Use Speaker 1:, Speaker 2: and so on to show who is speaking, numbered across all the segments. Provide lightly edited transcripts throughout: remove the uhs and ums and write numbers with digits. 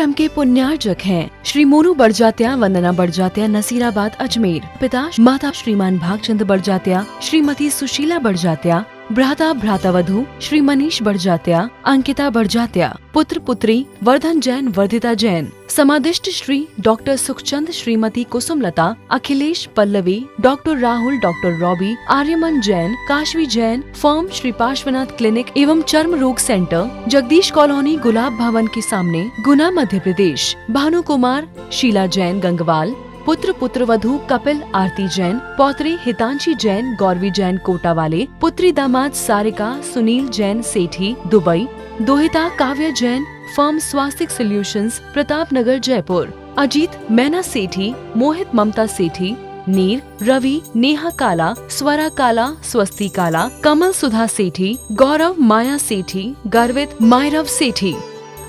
Speaker 1: क्रम के पुण्यार्जक हैं श्री मोनू बड़जात्या, वंदना बड़जात्या, नसीराबाद, अजमेर। पिता माता श्रीमान भागचंद बड़जात्या, श्रीमती सुशीला बड़जात्या, भ्राता भ्रातावधू श्री मनीष बड़जात्या, अंकिता बड़जात्या, पुत्र पुत्री वर्धन जैन, वर्धिता जैन। समादिष्ट Shri doctor Sukhchand, Shrimati Kusumlata, Akhilesh Pallavi, doctor Rahul, doctor Robbie, Aryaman Jain, Kashvi Jain. Firm Shri Parshwanath clinic एवं चर्म रोग सेंटर, जगदीश कॉलोनी, गुलाब भवन के सामने, गुना, मध्य प्रदेश। भानु कुमार, शीला जैन, गंगवाल। पुत्र पुत्रवधू कपिल, आरती जैन, पौत्री हितांशी जैन, गौरवी जैन, कोटा वाले। पुत्री दामाद सारिका, सुनील जैन, सेठी, दुबई। दोहिता काव्य जैन, फर्म स्वास्तिक सॉल्यूशंस, प्रताप नगर, जयपुर। अजीत मैना सेठी, मोहित ममता सेठी, नीर, रवि, नेहा काला, स्वरा काला, स्वस्ति काला, कमल सुधा सेठी, गौरव माया सेठी, गर्वित मायरव सेठी।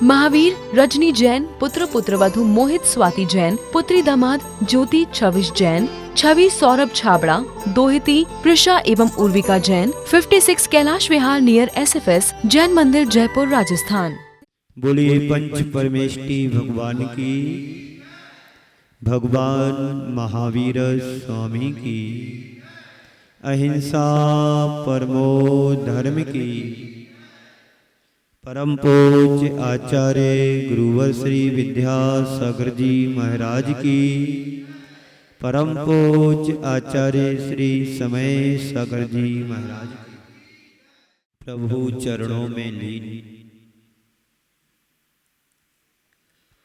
Speaker 1: महावीर रजनी जैन, पुत्र पुत्रवधू मोहित स्वाति जैन, पुत्री दामाद ज्योति छविश जैन, छवि सौरभ छाबड़ा, दोहिती प्रिशा एवं उर्विका जैन। 56 कैलाश विहार नियर SFS जैन मंदिर, जयपुर, राजस्थान।
Speaker 2: बोलिए पंच परमेष्टि भगवान की, भगवान महावीर स्वामी की, अहिंसा परमो धर्म की, परम पूज्य आचार्य गुरुवर श्री विद्यासागर जी महाराज की, परम पूज्य आचार्य श्री समय सागर जी महाराज की। प्रभु चरणों में लीन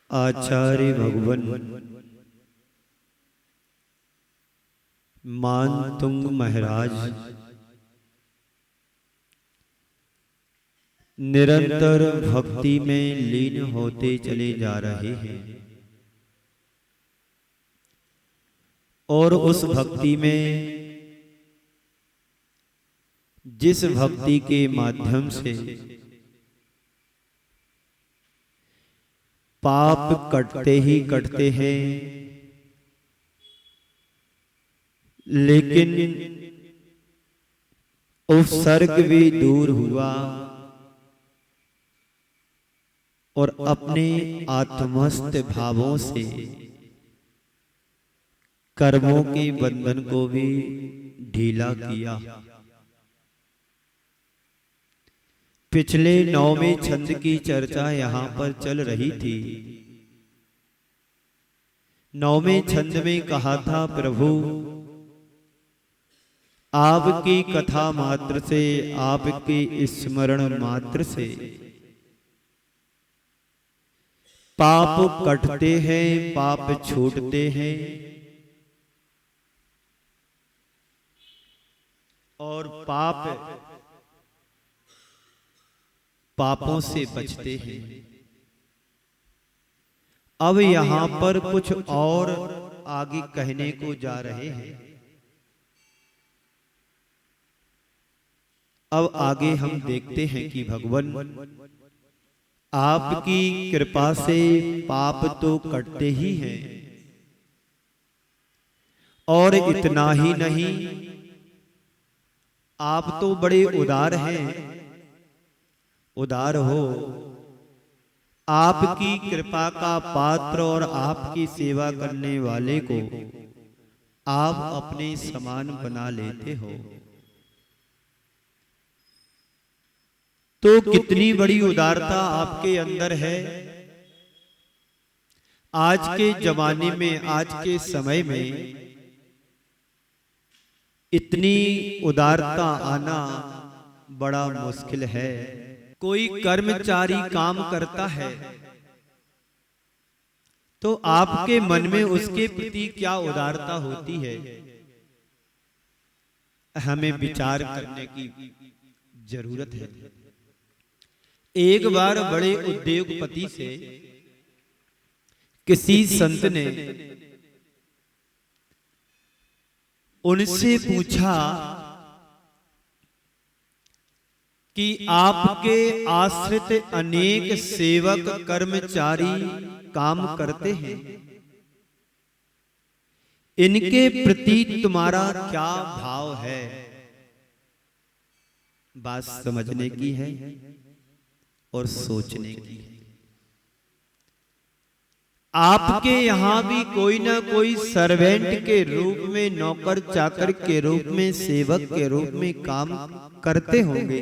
Speaker 2: आचार्य भगवान मानतुंग महाराज निरंतर भक्ति में लीन होते चले जा रहे हैं और उस भक्ति में, जिस भक्ति के माध्यम से पाप कटते ही कटते हैं, लेकिन उपसर्ग भी दूर हुआ और अपने आत्मस्थ भावों से कर्मों के बंधन को भी ढीला किया। पिछले 9वें छंद की चर्चा यहाँ पर चल रही थी। 9वें छंद में कहा था, प्रभु आपकी कथा मात्र से, आपके स्मरण मात्र से पाप कटते हैं, पाप छूटते हैं और पापों से बचते हैं। अब यहां पर कुछ और आगे कहने को जा रहे हैं। अब आगे हम देखते हैं कि भगवान आपकी कृपा से पाप तो कटते ही हैं और इतना ही नहीं, आप तो बड़े उदार हैं। उदार हो, आपकी कृपा का पात्र और आपकी सेवा करने वाले को आप अपने समान बना लेते हो। तो कितनी बड़ी उदारता आपके अंदर है। आज के जमाने में, आज के समय में इतनी उदारता आना बड़ा मुश्किल है। कोई कर्मचारी काम करता है तो आपके मन में उसके प्रति क्या उदारता होती है, हमें विचार करने की जरूरत है। एक बार बड़े उद्योगपति से किसी संत ने उनसे पूछा कि आपके आश्रित अनेक सेवक कर्मचारी काम करते हैं, इनके प्रति तुम्हारा क्या भाव है। बात समझने की है और सोचने की। आपके यहां भी कोई ना कोई सर्वेंट के रूप में, नौकर चाकर के रूप में, सेवक के रूप में काम करते होंगे,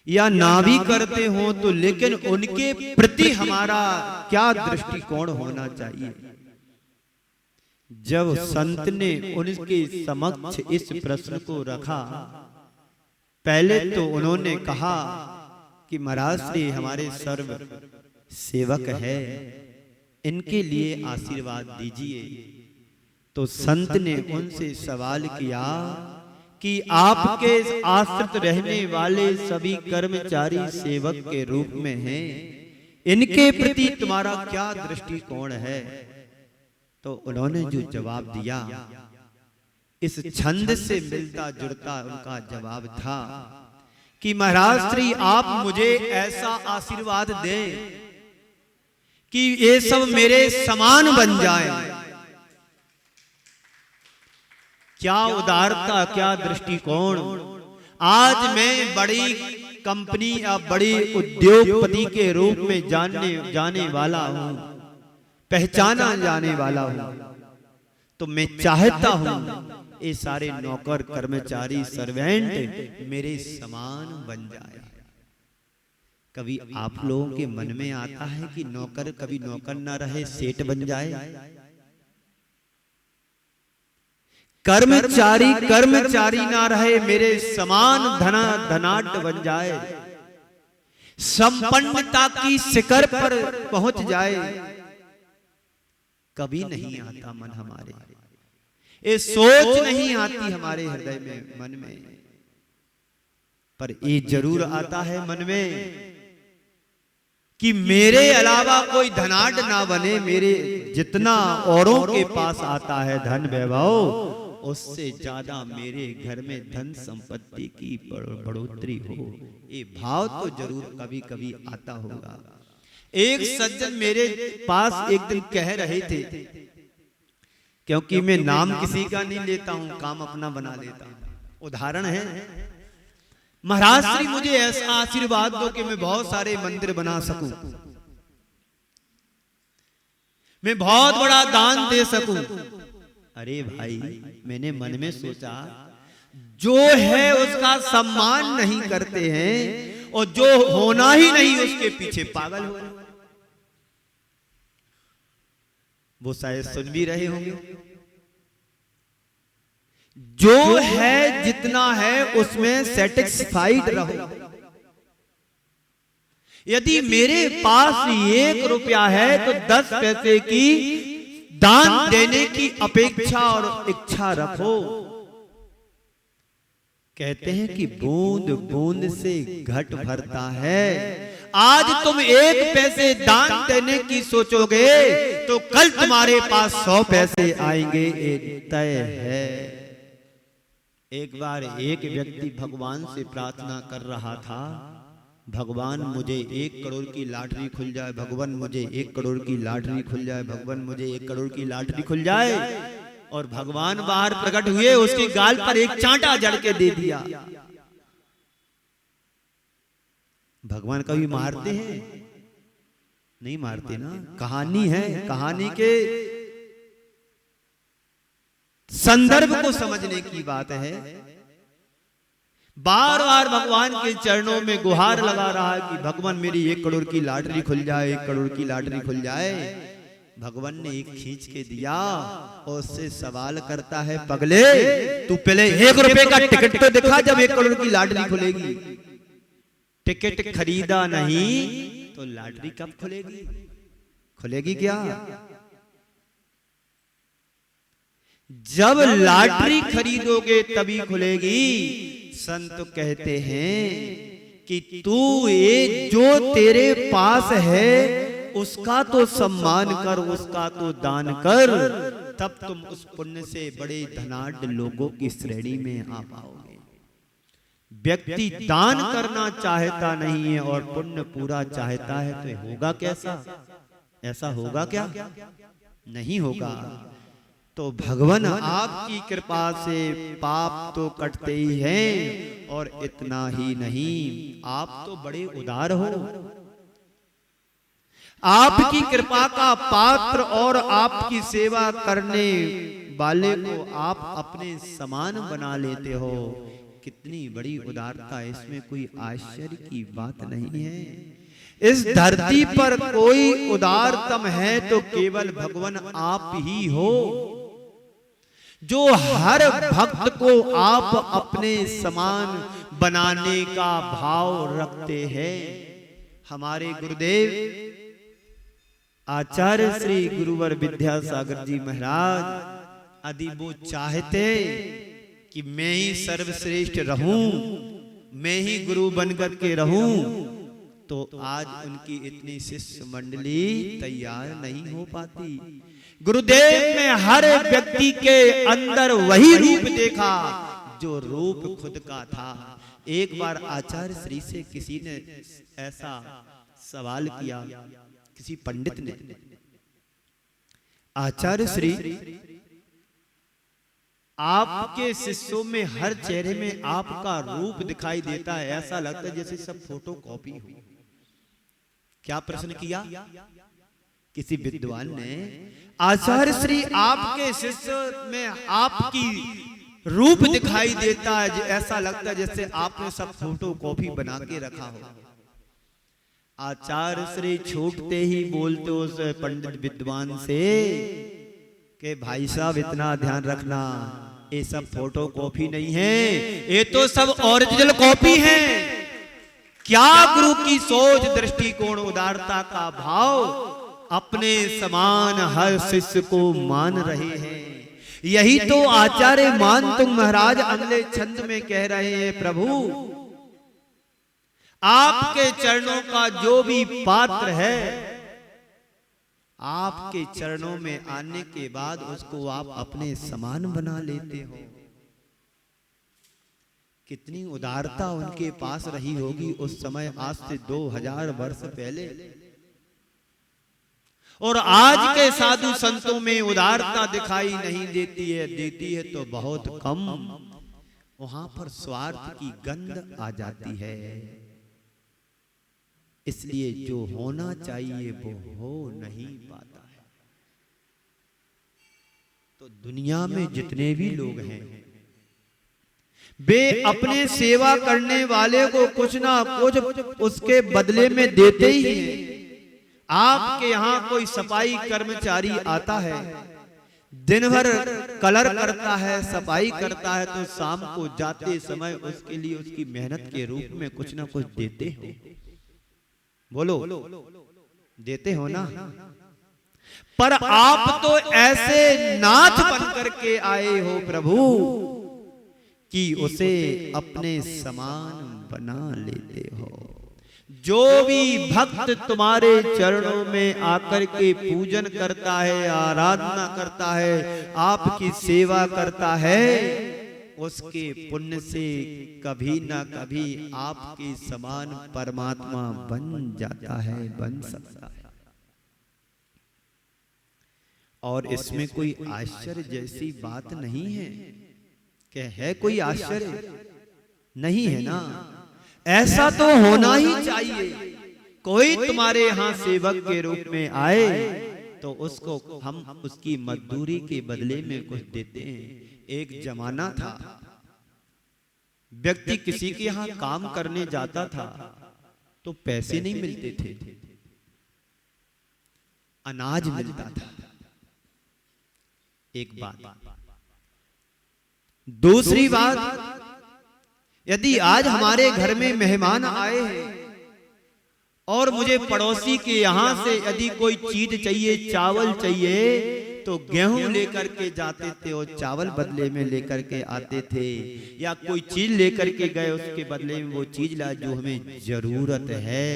Speaker 2: या ना भी करते हो तो लेकिन उनके प्रति हमारा क्या दृष्टिकोण होना चाहिए। जब संत ने उनके समक्ष इस प्रश्न को रखा, पहले तो उन्होंने कहा कि महाराज श्री हमारे सर्व सेवक है, इनके लिए आशीर्वाद दीजिए। तो संत ने उनसे सवाल किया कि आपके आश्रित रहने वाले सभी कर्मचारी सेवक के रूप में हैं, इनके प्रति तुम्हारा क्या दृष्टिकोण है। तो उन्होंने जो जवाब दिया, इस छंद से मिलता जुलता उनका जवाब था कि महाराज श्री आप मुझे ऐसा आशीर्वाद दें कि ये सब मेरे समान बन जाएं। क्या उदारता, क्या दृष्टिकोण। आज मैं बड़ी कंपनी या बड़ी उद्योगपति के रूप में जाने वाला हूं, पहचाना जाने वाला हूं, तो मैं चाहता हूं ये सारे नौकर कर्मचारी सर्वेंट मेरे समान बन जाए। कभी आप लोगों के मन में आता है कि नौकर कभी नौकर ना रहे, सेठ बन जाए। कर्मचारी कर्मचारी ना रहे, मेरे समान धनाढ्य बन जाए, संपन्नता की शिखर पर पहुंच जाए। कभी नहीं आता मन हमारे, ये सोच नहीं आती हमारे हृदय में, मन में। पर ये जरूर आता है मन में कि मेरे अलावा कोई धनाढ्य ना बने, मेरे जितना औरों के पास आता है धन वैभव, उससे ज्यादा मेरे घर में धन संपत्ति की बढ़ोतरी हो। ये भाव तो जरूर कभी कभी आता होगा। एक सज्जन मेरे पास एक दिन कह रहे थे, क्योंकि मैं नाम किसी का नहीं लेता हूं, काम अपना बना लेता हूं। उदाहरण है, महाराज श्री मुझे ऐसा आशीर्वाद दो कि मैं बहुत सारे मंदिर बना सकूं, मैं बहुत बड़ा दान दे सकूं। अरे भाई, मैंने मन में सोचा, जो है उसका सम्मान नहीं करते हैं और जो होना ही नहीं उसके पीछे पागल हो रहे। वो शायद सुन भी रहे होंगे। जो है जितना है उसमें सेटिस्फाइड रहो। यदि मेरे पास 1 रुपया है तो 10 पैसे की दान देने की अपेक्षा और इच्छा रखो। कहते हैं कि बूंद बूंद से घट भरता है। आज तुम 1 पैसे दान देने की सोचोगे तो कल तुम्हारे पास 100 पैसे आएंगे, ये तय है। एक बार एक व्यक्ति भगवान से प्रार्थना कर रहा था, भगवान मुझे 1 करोड़ की लॉटरी खुल जाए, भगवान मुझे 1 करोड़ की लॉटरी खुल जाए, भगवान मुझे 1 करोड़ की लॉटरी खुल जाए। और भगवान बाहर प्रकट हुए, उसके गाल पर एक चांटा जड़ के दे दिया। भगवान कभी मारते हैं? नहीं मारते ना। कहानी है, कहानी के संदर्भ को समझने की बात है। बार बार भगवान के चरणों में गुहार लगा रहा है कि भगवान मेरी 1 करोड़ की लॉटरी खुल जाए, 1 करोड़ की लॉटरी खुल जाए। भगवान ने एक खींच के दिया और उससे सवाल करता है, पगले तू पहले 1 रुपए का टिकट तो दिखा, जब 1 करोड़ की लॉटरी खुलेगी। टिकट खरीदा नहीं तो लॉटरी कब खुलेगी? खुलेगी क्या? जब लॉटरी खरीदोगे तभी खुलेगी। संत कहते हैं कि तू ये जो तेरे पास है उसका तो सम्मान कर, उसका तो दान कर, तब तुम उस पुण्य से बड़े धनाढ्य लोगों की श्रेणी में आ पाओगे। व्यक्ति दान करना चाहता नहीं है और पुण्य पूरा चाहता है तो होगा कैसा? ऐसा होगा क्या? नहीं होगा। तो भगवान आपकी कृपा से पाप तो कटते ही हैं, और इतना ही नहीं, आप तो बड़े उदार हो। आपकी कृपा का पात्र और आपकी सेवा करने वाले को आप अपने समान बना लेते हो। कितनी बड़ी उदारता है, इसमें कोई आश्चर्य की बात नहीं है। इस धरती पर कोई उदारतम है तो केवल भगवान आप ही हो, जो हर भक्त को आप अपने समान बनाने का भाव रखते हैं। हमारे गुरुदेव आचार्य श्री गुरुवर विद्यासागर जी महाराज यदि वो चाहते कि मैं ही सर्वश्रेष्ठ रहूं, मैं ही गुरु बनकर के रहूं, तो आज उनकी इतनी शिष्य मंडली तैयार नहीं हो पाती। गुरुदेव ने हर व्यक्ति के अंदर वही रूप देखा जो रूप खुद का था। एक बार आचार्य श्री से किसी ने ऐसा सवाल किया, किसी पंडित ने, आचार्य श्री आपके शिष्यों में हर चेहरे में आपका रूप दिखाई देता है, ऐसा लगता है जैसे सब फोटो कॉपी हो। क्या प्रश्न किया किसी विद्वान ने? आचार्य श्री आपके शिष्य में आपकी रूप दिखाई देता है, ऐसा लगता है जैसे आपने सब फोटो कॉपी बना के रखा हो। आचार्य श्री छूटते ही बोलते उस पंडित विद्वान से कि भाई साहब इतना ध्यान रखना, ये सब फोटो कॉपी नहीं है, ये तो सब ओरिजिनल कॉपी है। क्या गुरु की सोच, दृष्टिकोण, उदारता का भाव, अपने समान हर शिष्य को मान रहे हैं। यही तो आचार्य मान तुम महाराज अगले छंद में कह रहे हैं, प्रभु आपके चरणों का जो भी पात्र है, आपके चरणों में आने के बाद उसको आप अपने समान बना लेते हो। कितनी उदारता उनके पास रही होगी उस समय, आज से 2000 वर्ष पहले। और आज के साधु संतों में उदारता दिखाई नहीं देती है, देती है तो बहुत कम। वहां पर स्वार्थ की गंध आ जाती है। इसलिए जो होना चाहिए वो हो नहीं पाता है। तो दुनिया में जितने भी लोग हैं वे अपने सेवा करने वाले को कुछ ना कुछ उसके बदले में देते ही हैं। आपके यहाँ कोई सफाई कर्मचारी आता है, दिन भर कलर करता है, सफाई करता है, तो शाम को जाते समय उसके लिए उसकी मेहनत के रूप में कुछ ना कुछ देते हो। बोलो देते हो ना? पर आप तो ऐसे नाथ बन करके आए हो प्रभु कि उसे अपने समान बना लेते हो। जो भी भक्त तुम्हारे चरणों में आकर के पूजन करता है, आराधना करता है, आपकी सेवा करता है, उसके पुण्य से कभी ना कभी आपके समान परमात्मा बन जाता है, बन सकता है। और इसमें कोई आश्चर्य जैसी बात नहीं है। क्या है कोई आश्चर्य? नहीं है ना। ऐसा तो होना ही चाहिए। कोई तुम्हारे यहाँ सेवक के रूप में आए तो उसको हम उसकी मजदूरी के बदले में कुछ देते हैं। एक जमाना था, व्यक्ति किसी के यहाँ काम करने जाता था तो पैसे नहीं मिलते थे, अनाज मिलता था। एक बात। दूसरी बात, यदि आज हमारे घर में मेहमान आए हैं और मुझे पड़ोसी के यहाँ से यदि कोई चीज चाहिए, चावल चाहिए, तो गेहूं लेकर के जाते थे और चावल बदले में लेकर के आते थे, या कोई चीज लेकर के गए उसके बदले में वो चीज लाए जो हमें जरूरत है।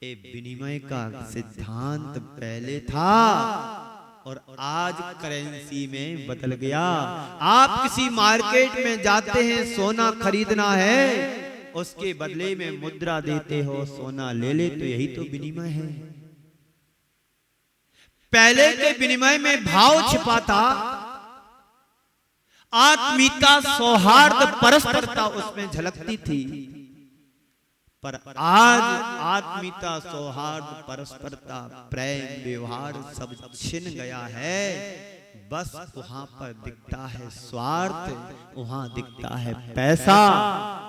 Speaker 2: ये विनिमय का सिद्धांत पहले था और आज करेंसी में बदल गया। आप किसी मार्केट में जाते हैं, सोना खरीदना है, उसके बदले में मुद्रा देते हो, सोना ले ले, तो यही तो विनिमय है। पहले के विनिमय में भाव छिपा था, आत्मीयता, सौहार्द, परस्परता उसमें झलकती थी। पर आज आत्मीयता, सौहार्द, परस्परता, प्रेम, व्यवहार सब छिन गया है। बस वहां पर दिखता है स्वार्थ, वहां दिखता है पैसा,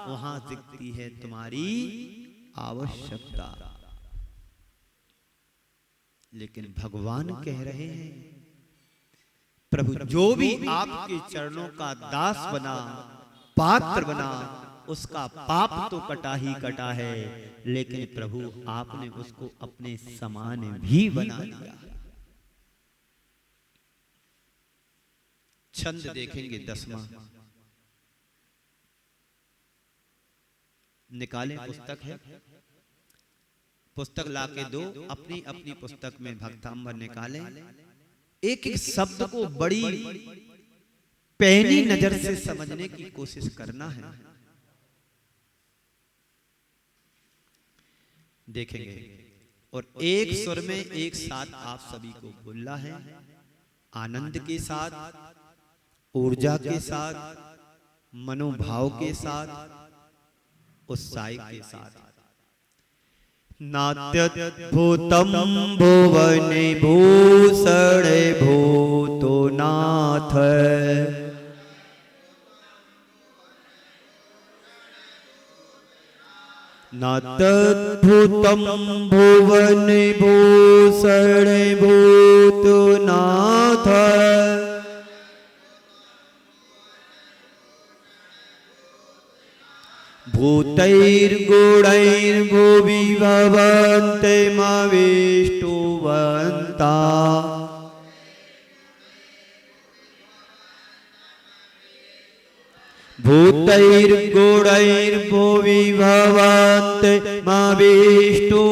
Speaker 2: वहां दिखती है तुम्हारी आवश्यकता। लेकिन भगवान कह रहे हैं, प्रभु जो भी आपके चरणों का दास बना, पात्र बना, उसका पाप तो कटा ही कटा है, लेकिन प्रभु आपने उसको अपने समान भी बना लिया। छंद देखेंगे 10वां, निकालें, पुस्तक है, पुस्तक लाके दो, अपनी अपनी पुस्तक में भक्तांबर निकालें। एक एक शब्द को बड़ी पैनी नजर से समझने की कोशिश करना है। देखेंगे और एक स्वर में एक साथ आप सभी को बोलना है, आनंद के साथ, ऊर्जा के साथ, मनोभाव के साथ, उत्साह के साथ। नात्यद्भुतम भुवने भूषण भूतो नाथ, नात्यद्भुतम भुवने भूषण भूतो नाथ, भूतैर्गुणैर्भुवि भवन्ते मविष्टुवन्ता, भूतैर्गुणैर्भुवि भवन्ते मविष्टुवन्ता।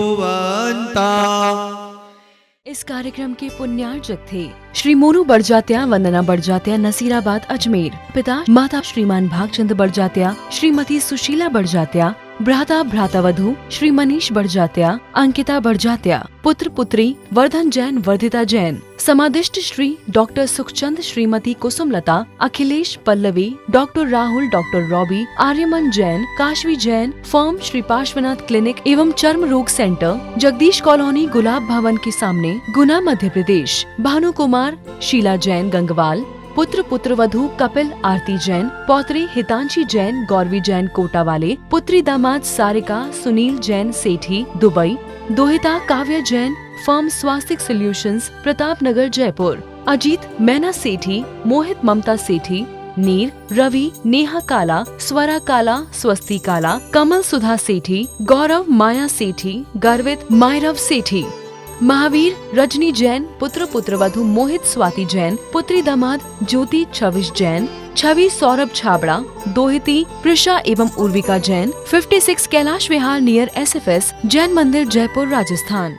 Speaker 1: इस कार्यक्रम के पुण्यार्जक थे श्री मोनू बड़जात्या, वंदना बड़जात्या, नसीराबाद, अजमेर। पिता माता श्रीमान भागचंद बड़जात्या, श्रीमती सुशीला बड़जात्या, भ्राता भ्रातावधू श्री मनीष बड़जात्या, अंकिता बड़जात्या। पुत्र पुत्री वर्धन जैन, वर्धिता जैन। समादिष्ट Shri doctor Sukhchand, Shrimati Kusumlata, Akhilesh, Pallavi, doctor Rahul, doctor Robbie, Aryaman Jain, Kashvi Jain. Firm Shri Parshwanath clinic एवं चर्म रोग सेंटर, जगदीश कॉलोनी, गुलाब भवन के सामने, गुना, मध्य प्रदेश। भानु कुमार, शीला जैन, गंगवाल। पुत्र पुत्रवधू कपिल, आरती जैन। पौत्री हितांशी जैन, गौरवी जैन, कोटा वाले। पुत्री दामाद सारिका, सुनील जैन, सेठी, दुबई। दोहिता काव्या जैन, फर्म स्वास्तिक सॉल्यूशंस, प्रताप नगर, जयपुर। अजीत मैना सेठी, मोहित ममता सेठी, नीर, रवि, नेहा काला, स्वरा काला, स्वस्ति काला, कमल सुधा सेठी, गौरव माया सेठी, गर्वित मायरव सेठी। महावीर रजनी जैन, पुत्र पुत्रवधू मोहित स्वाति जैन। पुत्री दामाद ज्योति छविश जैन, छवि सौरभ छाबड़ा। दोहिती प्रिशा एवं उर्विका जैन। 56 कैलाश विहार नियर SFS, जैन मंदिर, जयपुर, राजस्थान।